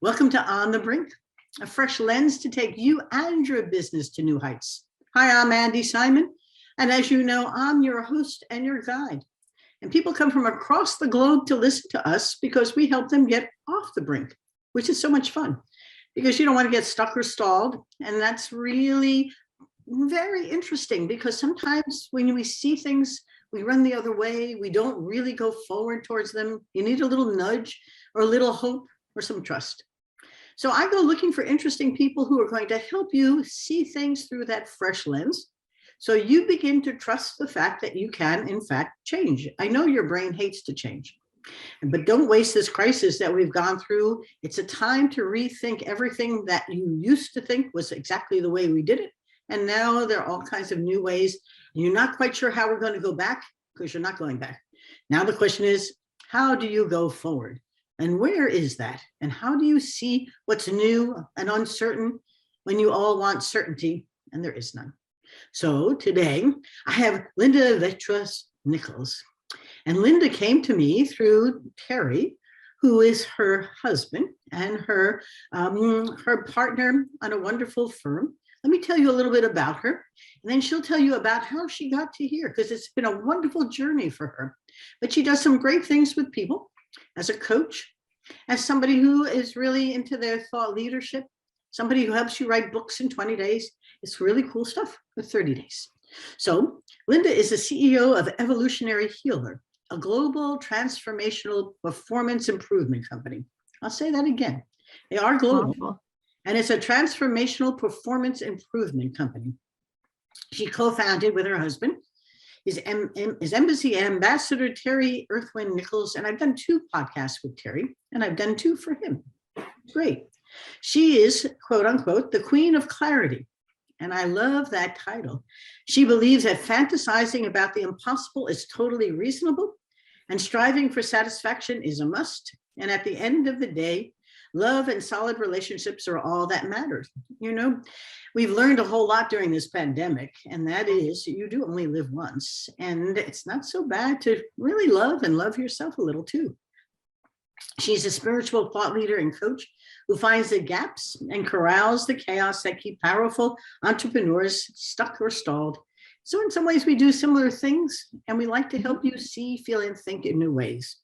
Welcome to On the Brink, a fresh lens to take you and your business to new heights. Hi, I'm Andi Simon, and as you know, I'm your host and your guide. And people come from across the globe to listen to us because we help them get off the brink, which is so much fun because you don't want to get stuck or stalled. And that's really very interesting because sometimes when we see things, we run the other way. We don't really go forward towards them. You need a little nudge or a little hope or some trust. So I go looking for interesting people who are going to help you see things through that fresh lens. So you begin to trust the fact that you can, in fact, change. I know your brain hates to change, but don't waste this crisis that we've gone through. It's a time to rethink everything that you used to think was exactly the way we did it. And now there are all kinds of new ways. And you're not quite sure how we're going to go back because you're not going back. Now the question is, how do you go forward? And where is that? And how do you see what's new and uncertain when you all want certainty and there is none? So today I have Linda Vettrus-Nichols. And Linda came to me through Terry, who is her husband and her partner on a wonderful firm. Let me tell you a little bit about her, and then she'll tell you about how she got to here, because it's been a wonderful journey for her. But she does some great things with people as a coach, as somebody who is really into their thought leadership, somebody who helps you write books in 20 days. It's really cool stuff with 30 days. So Linda is the CEO of Evolutionary Healer, a global transformational performance improvement company. I'll say that again. They are global. Wonderful. And it's a transformational performance improvement company. She co-founded with her husband, his embassy ambassador, Terry Nichols. And I've done 2 podcasts with Terry, and I've done 2 for him. Great. She is, quote unquote, the queen of clarity. And I love that title. She believes that fantasizing about the impossible is totally reasonable, and striving for satisfaction is a must. And at the end of the day, love and solid relationships are all that matters. You know, we've learned a whole lot during this pandemic, and that is you do only live once. And it's not so bad to really love and love yourself a little too. She's a spiritual thought leader and coach who finds the gaps and corrals the chaos that keep powerful entrepreneurs stuck or stalled. So in some ways we do similar things, and we like to help you see, feel, and think in new ways.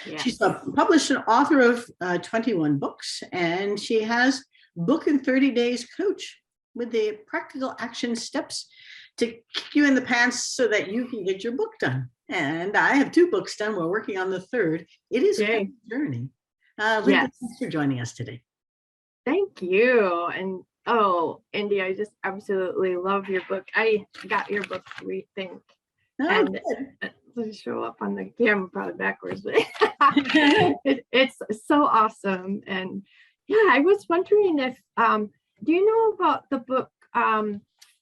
Yes. She's a published and author of 21 books, and she has Book in 30 Days Coach with the practical action steps to kick you in the pants so that you can get your book done. And I have 2 books done. We're working on the 3rd. It is a journey. Linda, yes. Thanks for joining us today. Thank you. And Andi, I just absolutely love your book. I got your book, Rethink. And let's show up on the camera probably backwards, but it's so awesome. And yeah, I was wondering if do you know about the book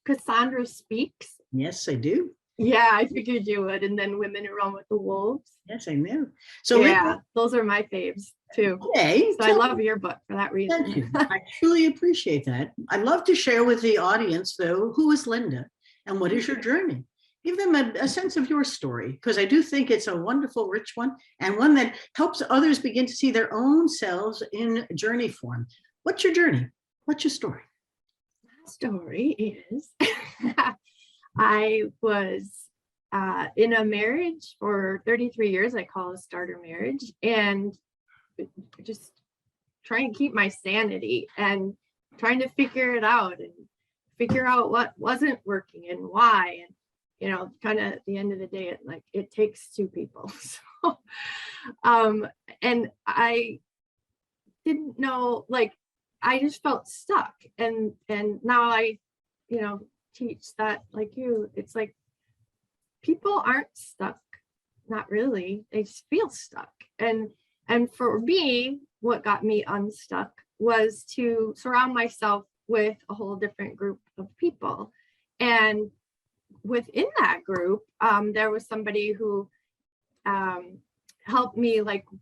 Cassandra Speaks? Yes, I do. Yeah, I figured you would. And then Women Who Run with the Wolves. Yes, I knew. So yeah, those are my faves too. Okay, so I love your book for that reason. Thank you. I truly appreciate that. I'd love to share with the audience, though, who is Linda and what is your journey? Give them a sense of your story, because I do think it's a wonderful, rich one, and one that helps others begin to see their own selves in journey form. What's your journey? What's your story? My story is I was in a marriage for 33 years. I call it a starter marriage, and just trying to keep my sanity and trying to figure it out and figure out what wasn't working and why. And you know, kind of at the end of the day, it takes 2 people. So, and I didn't know, I just felt stuck. And now I, teach that it's like people aren't stuck, not really. They just feel stuck. And for me, what got me unstuck was to surround myself with a whole different group of people. And within that group, there was somebody who helped me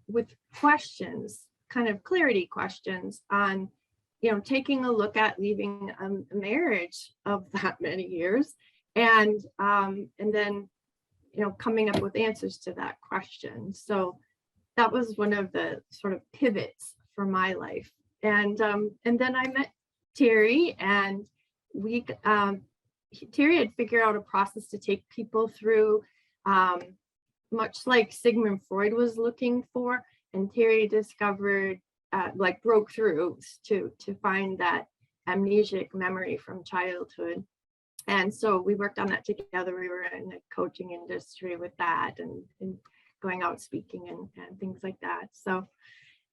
with questions, kind of clarity questions on, taking a look at leaving a marriage of that many years, and then, coming up with answers to that question. So that was one of the sort of pivots for my life. And then I met Terry, and we Terry had figured out a process to take people through, much like Sigmund Freud was looking for, and Terry discovered, like broke through to find that amnesic memory from childhood. And so we worked on that together. We were in the coaching industry with that, and going out speaking and things like that. So,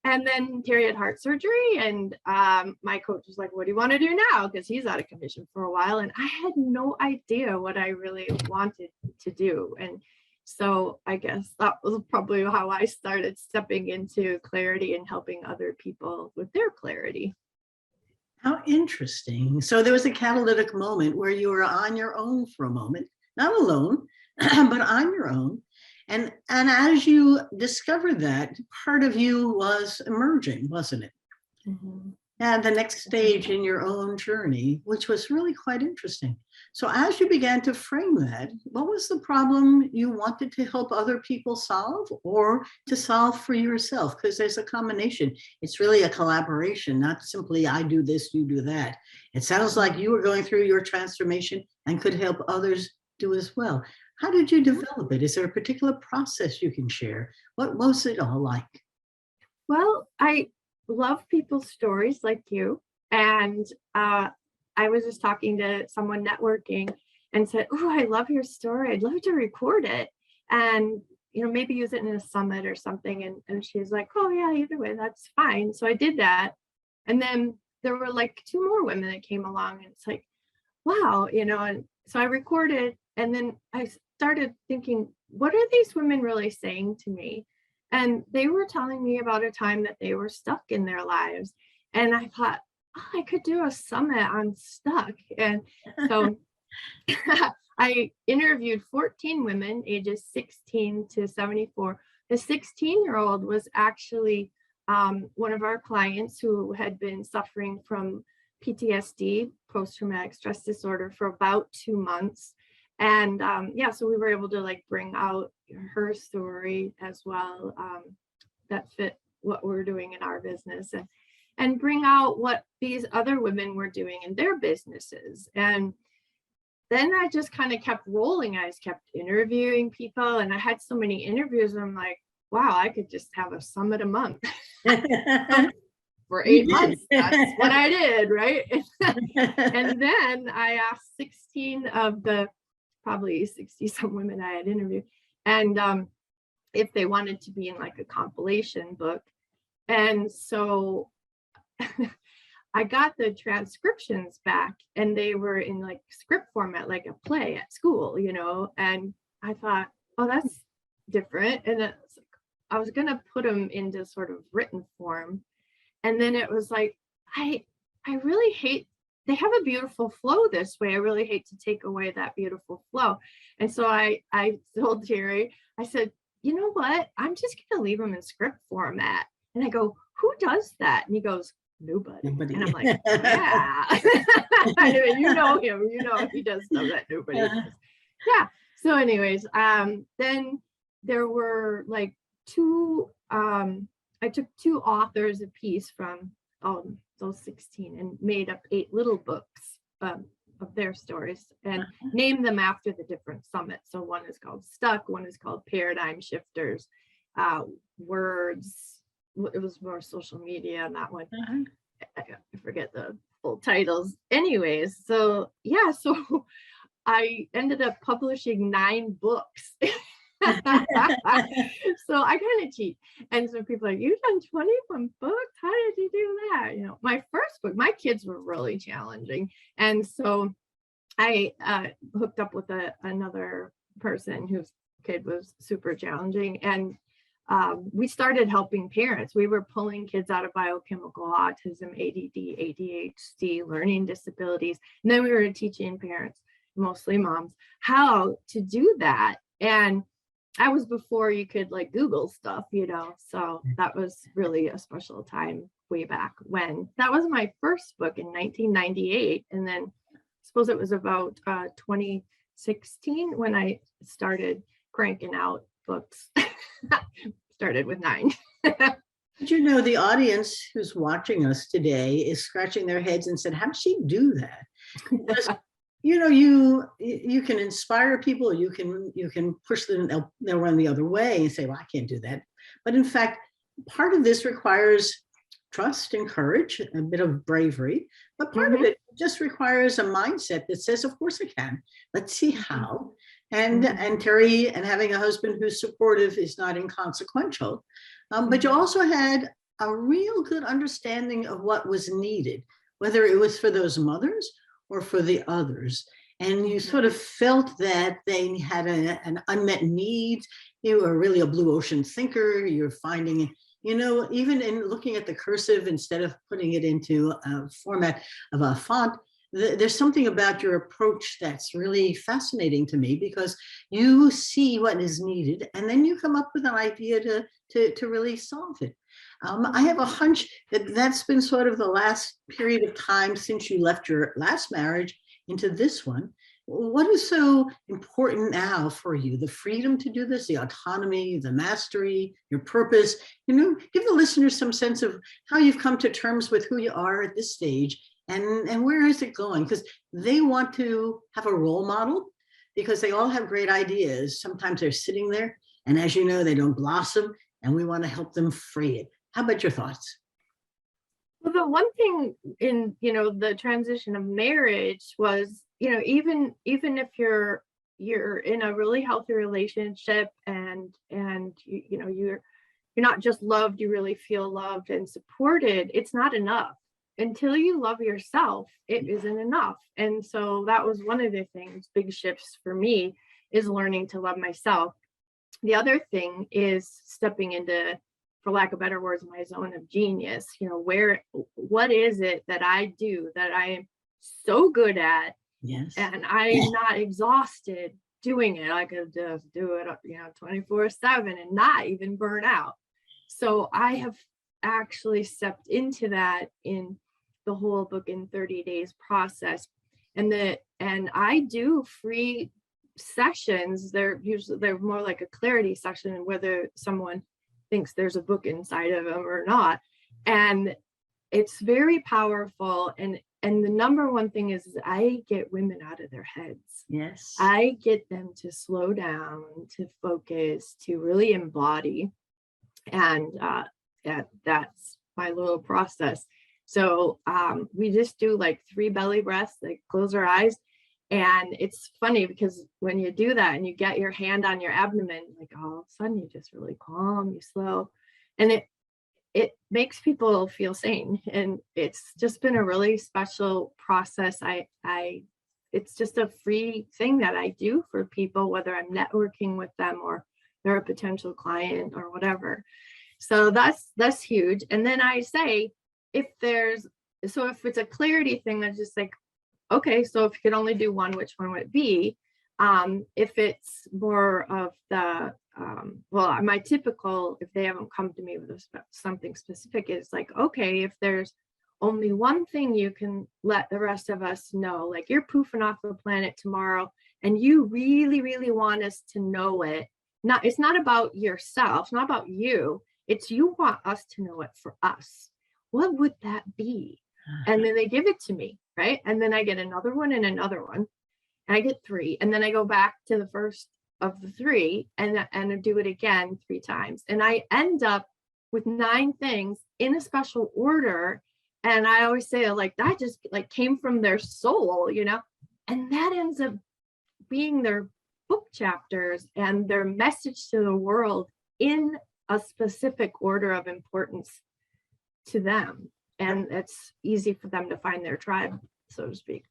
and then Terry had heart surgery, and my coach was like, what do you want to do now? Because he's out of commission for a while. And I had no idea what I really wanted to do. And so I guess that was probably how I started stepping into clarity and helping other people with their clarity. How interesting. So there was a catalytic moment where you were on your own for a moment, not alone, but on your own. And as you discovered that, part of you was emerging, wasn't it? Mm-hmm. And the next stage in your own journey, which was really quite interesting. So as you began to frame that, what was the problem you wanted to help other people solve, or to solve for yourself? Because there's a combination. It's really a collaboration, not simply I do this, you do that. It sounds like you were going through your transformation and could help others do as well. How did you develop it? Is there a particular process you can share? What was it all like? Well, I love people's stories like you. And I was just talking to someone networking and said, oh, I love your story. I'd love to record it and, maybe use it in a summit or something. And she's like, oh yeah, either way, that's fine. So I did that. And then there were like 2 more women that came along, and it's like, wow, and so I recorded, and then I started thinking, what are these women really saying to me? And they were telling me about a time that they were stuck in their lives. And I thought, oh, I could do a summit on stuck. And so I interviewed 14 women ages 16 to 74. The 16-year-old was actually one of our clients who had been suffering from PTSD, post-traumatic stress disorder, for about 2 months. And so we were able to bring out her story as well, that fit what we're doing in our business, and bring out what these other women were doing in their businesses. And then I just kind of kept rolling. I just kept interviewing people, and I had so many interviews. I'm like, wow, I could just have a summit a month. For 8 months, that's what I did, right? And then I asked 16 of the probably 60 some women I had interviewed, and if they wanted to be in a compilation book. And so I got the transcriptions back, and they were in script format, like a play at school, and I thought, oh, that's different. And I was going to put them into sort of written form. And then it was like, I really hate, they have a beautiful flow this way. I really hate to take away that beautiful flow. And so I told Terry, I said, you know what? I'm just going to leave them in script format. And I go, who does that? And he goes, nobody. And I'm like, yeah. You know him, he does stuff that nobody does. Yeah. So anyways, then there were 2, I took 2 authors a piece from those 16 and made up 8 little books of their stories and named them after the different summits. So one is called Stuck, one is called Paradigm Shifters, Words. It was more social media on that one. I forget the full titles. Anyways, so yeah, so I ended up publishing 9 books. So I kind of cheat. And so people are like, you've done 21 books? How did you do that? My first book, my kids were really challenging. And so I hooked up with another person whose kid was super challenging. And we started helping parents. We were pulling kids out of biochemical autism, ADD, ADHD, learning disabilities. And then we were teaching parents, mostly moms, how to do that. And I was before you could Google stuff, so that was really a special time way back when. That was my first book in 1998. And then I suppose it was about 2016 when I started cranking out books. Started with 9. But you know, the audience who's watching us today is scratching their heads and said, how does she do that? Because, you know, you can inspire people, you can push them, they'll run the other way and say, well, I can't do that. But in fact, part of this requires trust and courage, a bit of bravery, but part of it just requires a mindset that says, of course I can. Let's see how. And Terry, and having a husband who's supportive is not inconsequential. But you also had a real good understanding of what was needed, whether it was for those mothers or for the others. And you sort of felt that they had an unmet need. You were really a blue ocean thinker. You're finding, you know, even in looking at the cursive, instead of putting it into a format of a font, there's something about your approach that's really fascinating to me, because you see what is needed and then you come up with an idea to really solve it. I have a hunch that that's been sort of the last period of time since you left your last marriage into this one. What is so important now for you? The freedom to do this, the autonomy, the mastery, your purpose. You know, give the listeners some sense of how you've come to terms with who you are at this stage, and where is it going? Because they want to have a role model, because they all have great ideas. Sometimes they're sitting there, and as you know, they don't blossom, and we want to help them free it. How about your thoughts? Well, the one thing in, you know, the transition of marriage was, you know, even if you're in a really healthy relationship and you know, you're not just loved, you really feel loved and supported, it's not enough. Until you love yourself, it isn't enough. And so that was one of the things, big shifts for me, is learning to love myself. The other thing is stepping into, for lack of better words, my zone of genius. You know, what is it that I do that I am so good at? Yes. And I'm not exhausted doing it. I could just do it, you know, 24/7 and not even burn out. So I have actually stepped into that in the whole book in 30 days process. And I do free sessions. They're more like a clarity session, whether someone thinks there's a book inside of them or not. And it's very powerful. And the number one thing is I get women out of their heads. Yes. I get them to slow down, to focus, to really embody. And that's my little process. So we just do like 3 belly breaths, like close our eyes. And it's funny because when you do that and you get your hand on your abdomen, like all of a sudden you just really calm, you slow, and it makes people feel sane. And it's just been a really special process. It's just a free thing that I do for people, whether I'm networking with them or they're a potential client or whatever. So that's huge. And then I say, if it's a clarity thing, that's just like, okay, so if you could only do one, which one would it be? If it's more of the, my typical, if they haven't come to me with something specific, is like, okay, if there's only one thing you can let the rest of us know, like you're poofing off the planet tomorrow and you really, really want us to know it. It's not about yourself, it's not about you. It's you want us to know it for us. What would that be? And then they give it to me, right? And then I get another one and another one. And I get 3. And then I go back to the first of the 3 and do it again 3 times. And I end up with 9 things in a special order. And I always say, like, that just like came from their soul, you know? And that ends up being their book chapters and their message to the world in a specific order of importance to them. And it's easy for them to find their tribe, so to speak.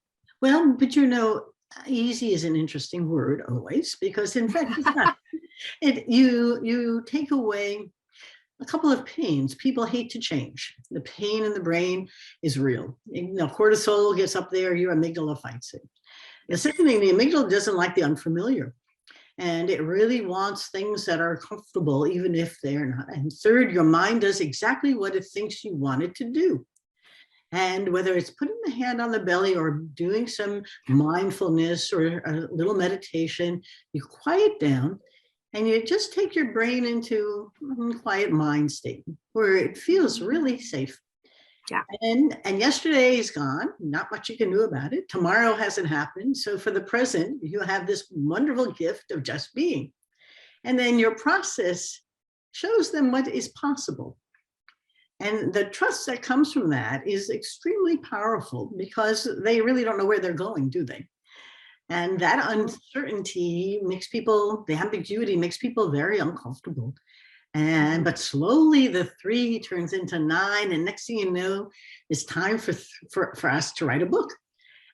Well, but you know, easy is an interesting word always, because in fact, it's not. You take away a couple of pains. People hate to change. The pain in the brain is real. You know, cortisol gets up there, your amygdala fights it. The second thing, the amygdala doesn't like the unfamiliar. And it really wants things that are comfortable, even if they're not. And third, your mind does exactly what it thinks you want it to do. And whether it's putting the hand on the belly or doing some mindfulness or a little meditation, you quiet down and you just take your brain into a quiet mind state where it feels really safe. Yeah. And yesterday is gone. Not much you can do about it. Tomorrow hasn't happened. So for the present, you have this wonderful gift of just being. And then your process shows them what is possible. And the trust that comes from that is extremely powerful because they really don't know where they're going, do they? And that uncertainty makes people, the ambiguity makes people very uncomfortable. But slowly the 3 turns into 9. And next thing you know, it's time for us to write a book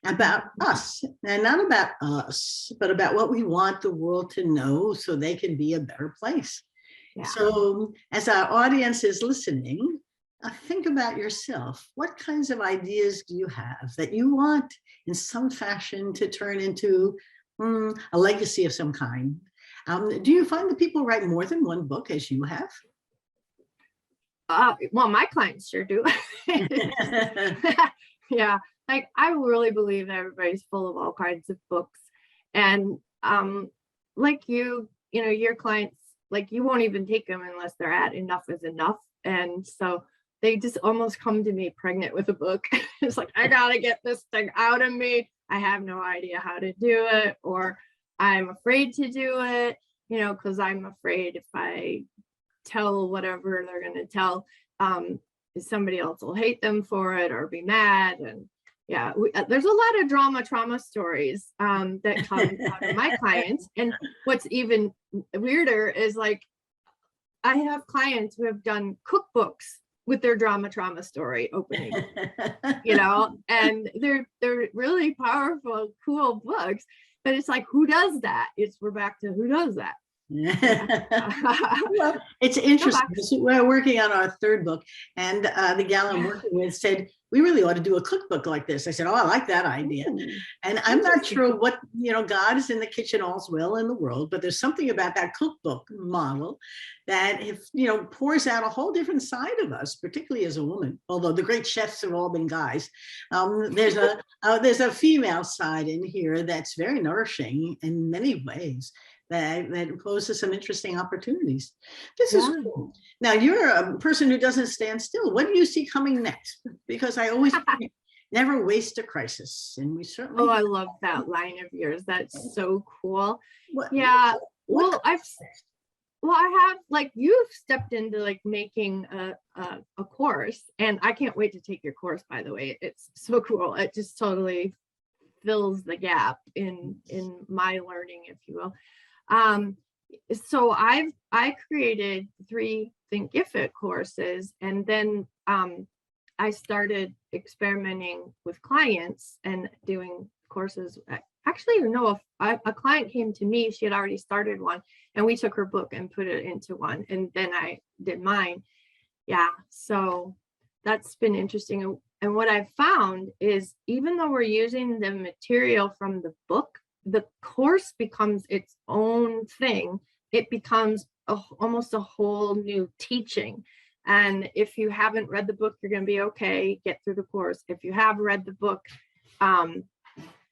about us, and not about us, but about what we want the world to know so they can be a better place. Yeah. So as our audience is listening, think about yourself. What kinds of ideas do you have that you want in some fashion to turn into a legacy of some kind? Do you find that people write more than one book as you have? Well, my clients sure do. Yeah, like I really believe that everybody's full of all kinds of books. And like you know, your clients, like you won't even take them unless they're at enough is enough. And so they just almost come to me pregnant with a book. It's like, I gotta get this thing out of me. I have no idea how to do it, or I'm afraid to do it, you know, because I'm afraid if I tell whatever they're going to tell, somebody else will hate them for it or be mad. And yeah, there's a lot of trauma stories that come out of my clients. And what's even weirder is like, I have clients who have done cookbooks with their trauma story opening, you know, and they're really powerful, cool books. But it's like, who does that? We're back to who does that. Well, it's interesting. We're working on our 3rd book, and the gal I'm working with said, we really ought to do a cookbook like this. I said, oh, I like that idea. And I'm not sure what, you know, God is in the kitchen, all's well in the world, but there's something about that cookbook model that, if you know, pours out a whole different side of us, particularly as a woman. Although the great chefs have all been guys, there's a female side in here that's very nourishing in many ways. That poses some interesting opportunities. This is cool. Now, you're a person who doesn't stand still. What do you see coming next? Because I always never waste a crisis, and we certainly. Oh, I love that line of yours. That's so cool. Yeah. Well, I have, like, you've stepped into like making a course, and I can't wait to take your course. By the way, it's so cool. It just totally fills the gap in my learning, if you will. So I created 3 Think If It courses, and then I started experimenting with clients and doing courses. Actually, no, a client came to me, she had already started one, and we took her book and put it into one, and then I did mine. Yeah, so that's been interesting. And what I've found is, even though we're using the material from the book, the course becomes its own thing. It becomes almost a whole new teaching. And if you haven't read the book, you're going to be okay. Get through the course. If you have read the book,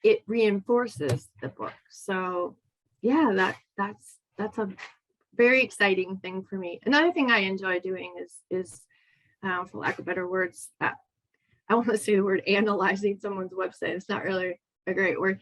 it reinforces the book. So yeah, that's a very exciting thing for me. Another thing I enjoy doing is for lack of better words, I want to say the word analyzing someone's website. It's not really a great word.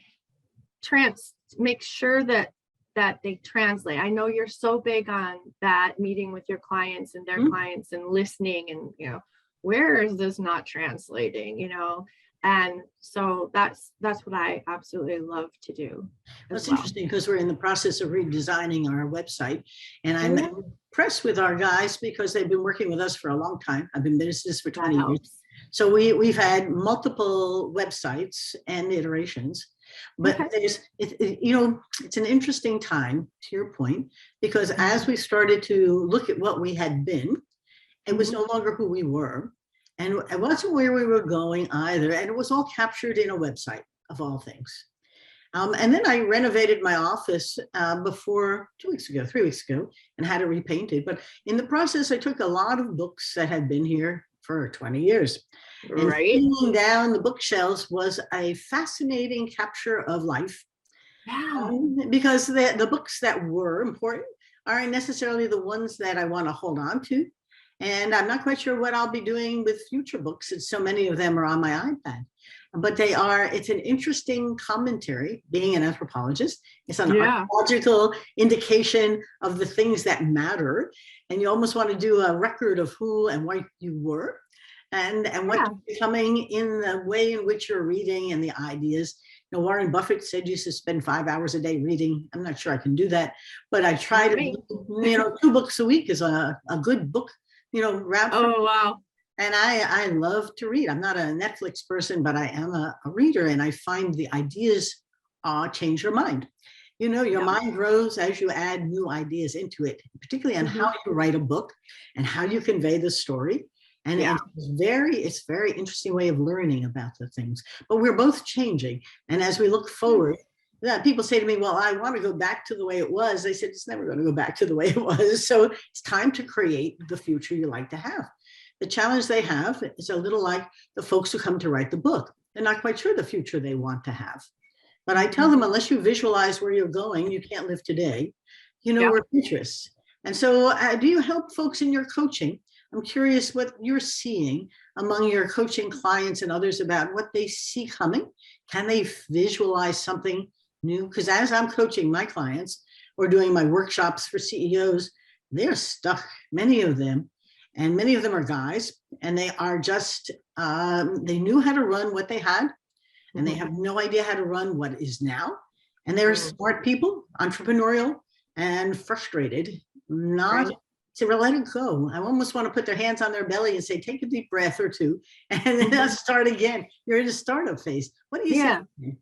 Make sure that they translate. I know you're so big on that, meeting with your clients and their clients and listening, and you know, where is this not translating, you know? And so that's what I absolutely love to do. That's interesting, because we're in the process of redesigning our website, and I'm impressed with our guys because they've been working with us for a long time. I've been in business for 20 years. So we've had multiple websites and iterations. But you know, it's an interesting time, to your point, because as we started to look at what we had been, it was no longer who we were, and it wasn't where we were going either. And it was all captured in a website, of all things. And then I renovated my office before 3 weeks ago, and had it repainted. But in the process, I took a lot of books that had been here for 20 years. And hanging down the bookshelves was a fascinating capture of life. Because the books that were important aren't necessarily the ones that I want to hold on to. And I'm not quite sure what I'll be doing with future books, since so many of them are on my iPad. But it's an interesting commentary, being an anthropologist. It's an archaeological indication of the things that matter. And you almost want to do a record of who and what you were, and what you're becoming in the way in which you're reading and the ideas. Warren Buffett said you should spend 5 hours a day reading. I'm not sure I can do that, but I try to, 2 books a week is a good book, wrap. Oh, wow. And I love to read. I'm not a Netflix person, but I am a reader, and I find the ideas change your mind. Your mind grows as you add new ideas into it, particularly on how you write a book and how you convey the story. And it's very interesting way of learning about the things. But we're both changing. And as we look forward, people say to me, well, I want to go back to the way it was. I said, it's never going to go back to the way it was. So it's time to create the future you like to have. The challenge they have is a little like the folks who come to write the book. They're not quite sure the future they want to have. But I tell them, unless you visualize where you're going, you can't live today. We're futurists. And so do you help folks in your coaching? I'm curious what you're seeing among your coaching clients and others about what they see coming. Can they visualize something new? Because as I'm coaching my clients or doing my workshops for CEOs, they're stuck, many of them. And many of them are guys, and they are just, they knew how to run what they had, and they have no idea how to run what is now. And they're smart people, entrepreneurial, and frustrated, not to let it go. I almost want to put their hands on their belly and say, take a deep breath or two, and then start again. You're in a startup phase. What do you say?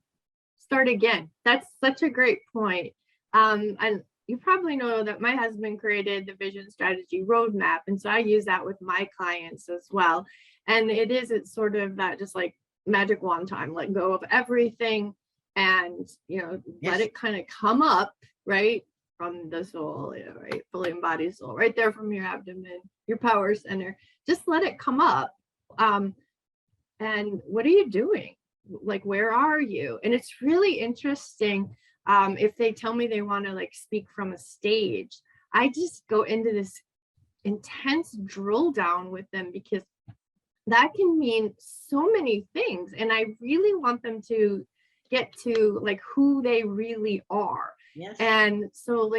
Start again. That's such a great point. And you probably know that my husband created the vision strategy roadmap. And so I use that with my clients as well. And it's sort of that just like magic wand time, let go of everything and, let it kind of come up, right? From the soul, right? Fully embodied soul, right there from your abdomen, your power center. Just let it come up. And what are you doing? Like, where are you? And it's really interesting. If they tell me they want to speak from a stage, I just go into this intense drill down with them, because that can mean so many things. And I really want them to get to who they really are. Yes. And so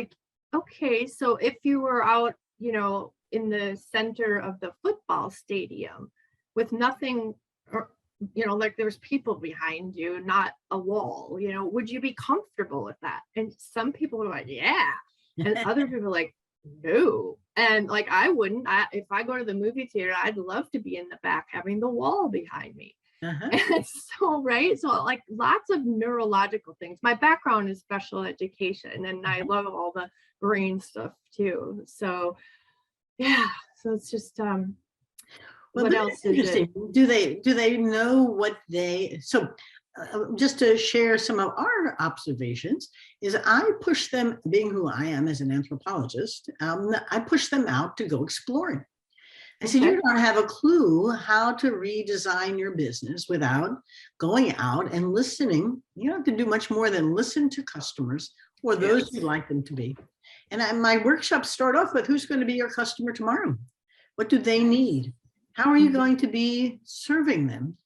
okay, so if you were out, in the center of the football stadium with nothing, or there's people behind you, not a wall, would you be comfortable with that? And some people are like, yeah. And other people are like, no. And I wouldn't. If I go to the movie theater, I'd love to be in the back having the wall behind me. And so, right. So lots of neurological things. My background is special education, and I love all the brain stuff too. So yeah. So it's just, what else is it? Do they know what just to share some of our observations, is I push them, being who I am as an anthropologist, I push them out to go exploring. I said, you don't have a clue how to redesign your business without going out and listening. You don't have to do much more than listen to customers, or those you'd like them to be. And my workshops start off with, who's going to be your customer tomorrow? What do they need? How are you going to be serving them?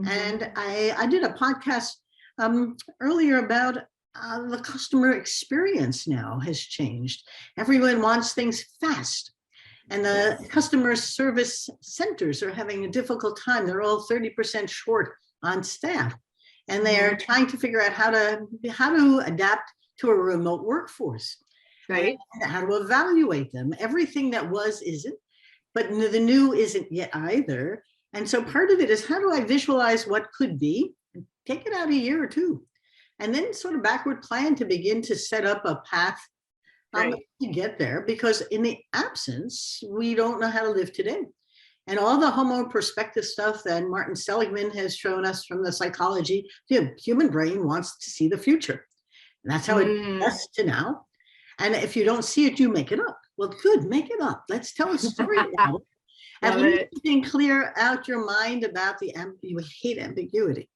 And I did a podcast earlier about the customer experience now has changed. Everyone wants things fast. And the customer service centers are having a difficult time. They're all 30% short on staff. And they're trying to figure out how to adapt to a remote workforce. Right. And how to evaluate them. Everything that was isn't, but the new isn't yet either. And so part of it is, how do I visualize what could be, take it out a year or two, and then sort of backward plan to begin to set up a path to get there, because in the absence, we don't know how to live today. And all the homo perspective stuff that Martin Seligman has shown us from the psychology, the human brain wants to see the future. And that's how it gets to now. And if you don't see it, you make it up. Well, good, make it up. Let's tell a story about it. At least you can clear out your mind about you hate ambiguity.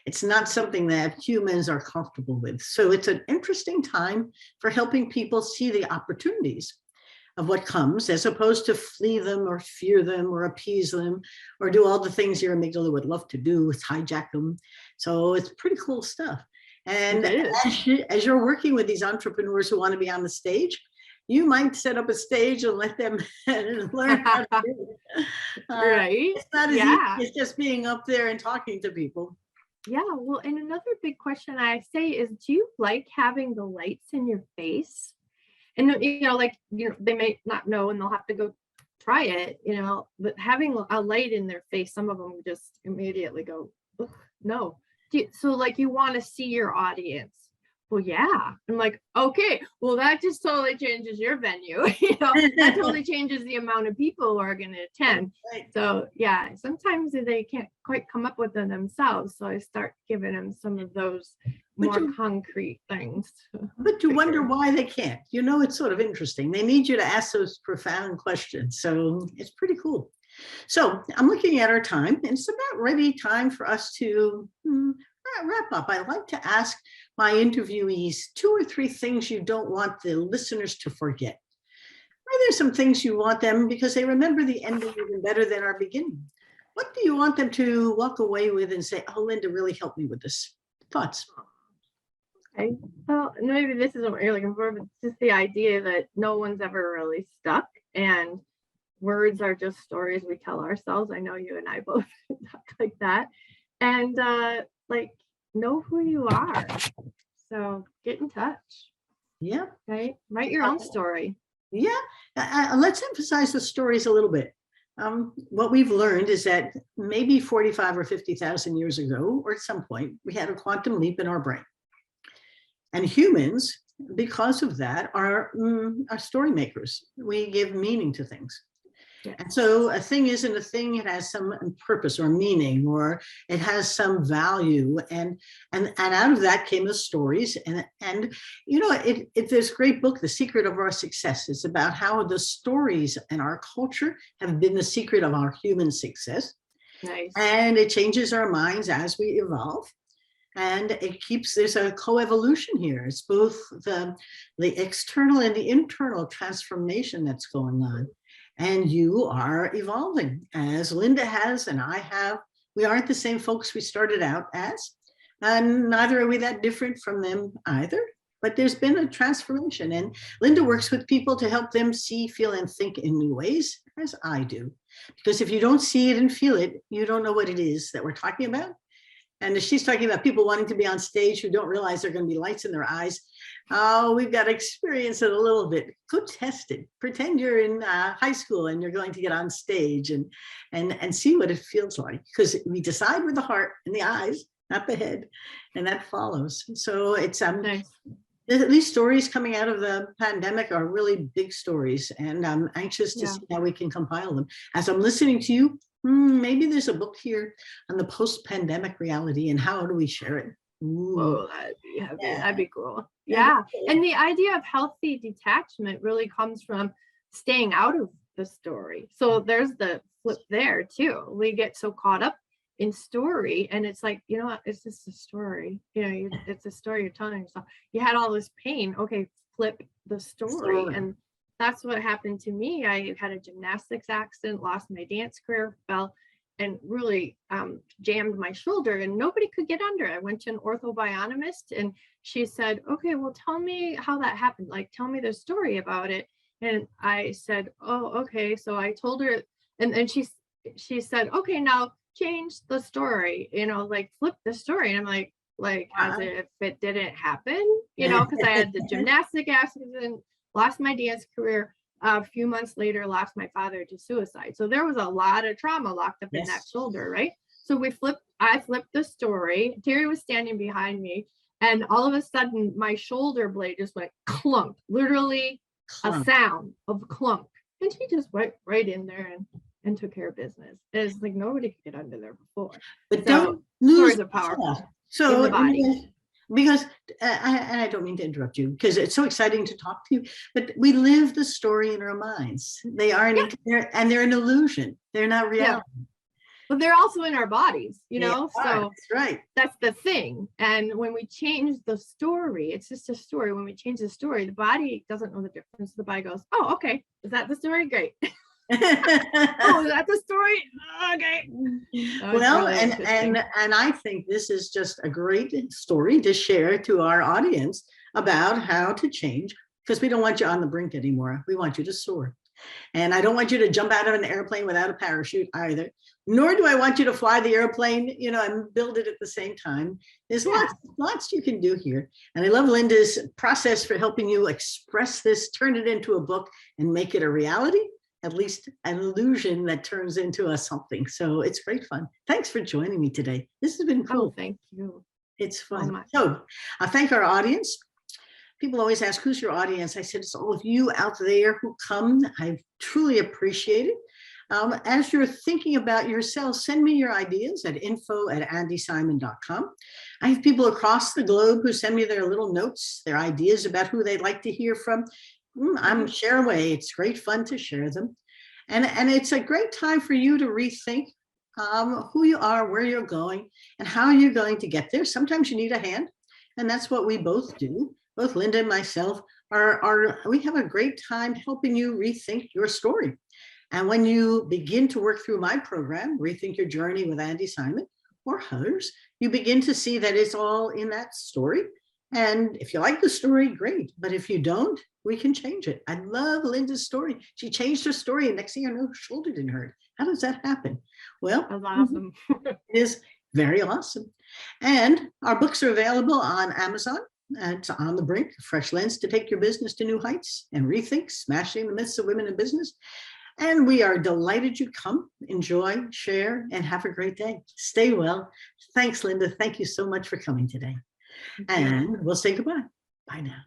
It's not something that humans are comfortable with. So it's an interesting time for helping people see the opportunities of what comes, as opposed to flee them or fear them or appease them or do all the things your amygdala would love to do, is hijack them. So it's pretty cool stuff. And as you're working with these entrepreneurs who want to be on the stage, you might set up a stage and let them learn how to do it. Right. It's not as easy as just being up there and talking to people. Yeah. Well, and another big question I say is, do you like having the lights in your face? And, they may not know and they'll have to go try it, but having a light in their face, some of them just immediately go, no. So you want to see your audience. Well, yeah. I'm like, okay, well, that just totally changes your venue. That totally changes the amount of people who are going to attend. Right. So yeah, sometimes they can't quite come up with them themselves. So I start giving them some of those more concrete things. But you wonder why they can't. It's sort of interesting. They need you to ask those profound questions. So it's pretty cool. So I'm looking at our time, and it's about ready time for us to wrap up. I like to ask my interviewees 2 or 3 things you don't want the listeners to forget. Are there some things you want them, because they remember the ending even better than our beginning? What do you want them to walk away with and say, oh, Linda really helped me with this? Thoughts? Okay. Well, maybe this isn't what you're looking for, but it's just the idea that no one's ever really stuck, and words are just stories we tell ourselves. I know you and I both talk like that. And know who you are. So get in touch. Yeah. Right. Write your own story. Yeah. Let's emphasize the stories a little bit. What we've learned is that maybe 45 or 50,000 years ago, or at some point, we had a quantum leap in our brain. And humans, because of that, are story makers. We give meaning to things. Yeah. And so a thing isn't a thing, it has some purpose or meaning, or it has some value. And out of that came the stories. And it's this great book, The Secret of Our Success. It's about how the stories in our culture have been the secret of our human success. Nice. And it changes our minds as we evolve. And there's a coevolution here. It's both the external and the internal transformation that's going on. And you are evolving, as Linda has and I have. We aren't the same folks we started out as, and neither are we that different from them either. But there's been a transformation, and Linda works with people to help them see, feel, and think in new ways, as I do. Because if you don't see it and feel it, you don't know what it is that we're talking about. And if she's talking about people wanting to be on stage who don't realize there are going to be lights in their eyes, we've got to experience it a little bit. Go test it. Pretend you're in high school and you're going to get on stage and see what it feels like. Because we decide with the heart and the eyes, not the head, and that follows. So it's nice. These stories coming out of the pandemic are really big stories, and I'm anxious to see how we can compile them. As I'm listening to you, maybe there's a book here on the post-pandemic reality and how do we share it. Oh, that'd be heavy. Yeah. That'd be cool. Yeah. And the idea of healthy detachment really comes from staying out of the story. So there's the flip there too. We get so caught up in story, and it's like, it's just a story. It's a story you're telling yourself. You had all this pain. Okay, flip the story. And that's what happened to me. I had a gymnastics accident, lost my dance career, fell and really jammed my shoulder, and nobody could get under it. I went to an orthobionomist, and she said, okay, well, tell me how that happened. Tell me the story about it. And I said, oh, okay. So I told her, and she said, okay, now change the story, flip the story. And I'm like as if it didn't happen, because I had the gymnastic accident, lost my dance career. A few months later, lost my father to suicide. So there was a lot of trauma locked up in that shoulder, right? So I flipped the story. Terry was standing behind me, and all of a sudden my shoulder blade just went clunk, literally a sound of clunk. And she just went right in there and took care of business. It's like nobody could get under there before. But don't lose stories are powerful. So in the body. Because and I don't mean to interrupt you, because it's so exciting to talk to you, but we live the story in our minds. They aren't, and they're an illusion. They're not reality. But they're also in our bodies, you know, They are, so that's right. that's the thing. And when we change the story, it's just a story. When we change the story, the body doesn't know the difference. The body goes, oh, okay. Is that the story? Great. Oh, is that the story? Okay. Well, really and I think this is just a great story to share to our audience about how to change, because we don't want you on the brink anymore. We want you to soar. And I don't want you to jump out of an airplane without a parachute either, nor do I want you to fly the airplane, you know, and build it at the same time. There's lots you can do here. And I love Linda's process for helping you express this, turn it into a book and make it a reality, at least an illusion that turns into a something. So it's great fun. Thanks for joining me today. This has been cool. Oh, thank you. It's fun. So I thank our audience. People always ask, who's your audience? I said, it's all of you out there who come. I truly appreciate it. As you're thinking about yourself, send me your ideas at info@andisimon.com. I have people across the globe who send me their little notes, their ideas about who they'd like to hear from. I'm share away. It's great fun to share them. And it's a great time for you to rethink who you are, where you're going, and how you're going to get there. Sometimes you need a hand, and that's what we both do. Both Linda and myself we have a great time helping you rethink your story. And when you begin to work through my program, Rethink Your Journey with Andi Simon or others, you begin to see that it's all in that story. And if you like the story, great. But if you don't, we can change it. I love Linda's story. She changed her story, and next thing you know, her shoulder didn't hurt. How does that happen? Well, that's awesome. It is very awesome. And our books are available on Amazon. It's On the Brink, a fresh lens to take your business to new heights, and Rethink, Smashing the Myths of Women in Business. And we are delighted you come, enjoy, share, and have a great day. Stay well. Thanks, Linda. Thank you so much for coming today. And we'll say goodbye. Bye now.